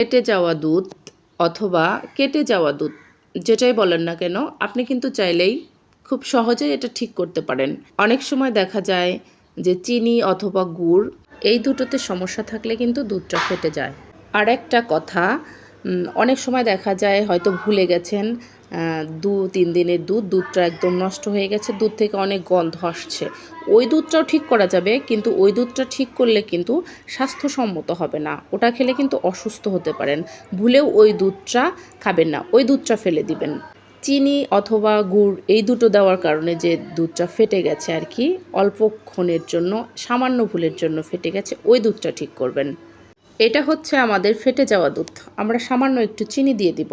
কেটে যাওয়া দুধ অথবা কেটে যাওয়া দুধ যেটাই বলেন না কেন, আপনি কিন্তু চাইলেই খুব সহজেই এটা ঠিক করতে পারেন। অনেক সময় দেখা যায় যে চিনি অথবা গুড় এই দুটোতে সমস্যা থাকলে কিন্তু দুধটা ফেটে যায়। আর একটা কথা, অনেক সময় দেখা যায় হয়তো ভুলে গেছেন 2-3 দিনের দুধটা একদম নষ্ট হয়ে গেছে, দুধ থেকে অনেক গন্ধ আসছে। ওই দুধটাও ঠিক করা যাবে, কিন্তু ওই দুধটা ঠিক করলে কিন্তু স্বাস্থ্যসম্মত হবে না। ওটা খেলে কিন্তু অসুস্থ হতে পারেন। ভুলেও ওই দুধটা খাবেন না, ওই দুধটা ফেলে দিবেন। চিনি অথবা গুড় এই দুটো দেওয়ার কারণে যে দুধটা ফেটে গেছে আর কি, অল্পক্ষণের জন্য সামান্য ভুলের জন্য ফেটে গেছে, ওই দুধটা ঠিক করবেন। এটা হচ্ছে আমাদের ফেটে যাওয়া দুধ। আমরা সামান্য একটু চিনি দিয়ে দিব।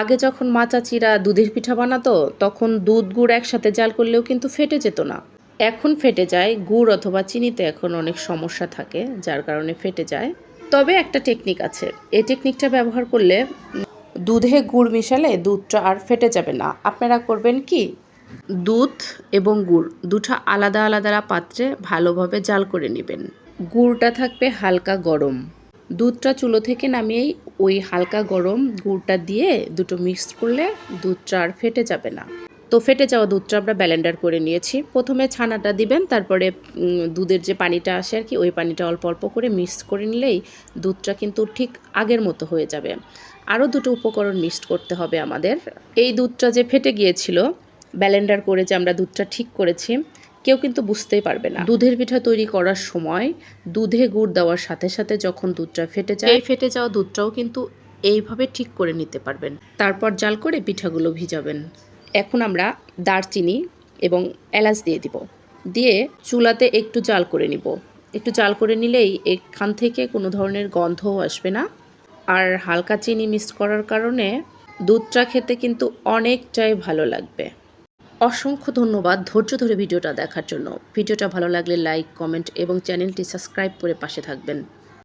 আগে যখন মা চাচিরা দুধের পিঠা বানাতো তখন দুধ গুড় একসাথে জাল করলেও কিন্তু ফেটে যেত না। এখন ফেটে যায়, গুড় অথবা চিনিতে এখন অনেক সমস্যা থাকে যার কারণে ফেটে যায়। তবে একটা টেকনিক আছে, এই টেকনিকটা ব্যবহার করলে দুধে গুড় মিশালে দুধটা আর ফেটে যাবে না। আপনারা করবেন কি, দুধ এবং গুড় দুটো আলাদা আলাদা পাত্রে ভালোভাবে জাল করে নেবেন। গুড়টা থাকবে হালকা গরম, দুধটা চুলো থেকে নামিয়েই ওই হালকা গরম গুড়টা দিয়ে দুটো মিক্স করলে দুধটা আর ফেটে যাবে না। তো ফেটে যাওয়া দুধটা আমরা ব্লেন্ডার করে নিয়েছি। প্রথমে ছানাটা দিবেন, তারপরে দুধের যে পানিটা আসে আর কি, ওই পানিটা অল্প অল্প করে মিক্স করে নিলেই দুধটা কিন্তু ঠিক আগের মতো হয়ে যাবে। আরও দুটো উপকরণ মিক্স করতে হবে আমাদের। এই দুধটা যে ফেটে গিয়েছিল, ব্লেন্ডার করে যে আমরা দুধটা ঠিক করেছি, কেউ কিন্তু বুঝতেই পারবে না। দুধের পিঠা তৈরি করার সময় দুধে গুড় দেওয়ার সাথে সাথে যখন দুধটা ফেটে যায়, এই ফেটে যাওয়া দুধটাও কিন্তু এইভাবে ঠিক করে নিতে পারবেন। তারপর জাল করে পিঠাগুলো ভিজাবেন। এখন আমরা দারচিনি এবং এলাচ দিয়ে দিব, দিয়ে চুলাতে একটু জাল করে নিব। একটু জাল করে নিলেই এখান থেকে কোনো ধরনের গন্ধও আসবে না। আর হালকা চিনি মিক্স করার কারণে দুধটা খেতে কিন্তু অনেকটাই ভালো লাগবে। অসংখ্য ধন্যবাদ ধৈর্য ধরে ভিডিওটা দেখার জন্য। ভিডিওটা ভালো লাগলে লাইক, কমেন্ট এবং চ্যানেলটি সাবস্ক্রাইব করে পাশে থাকবেন।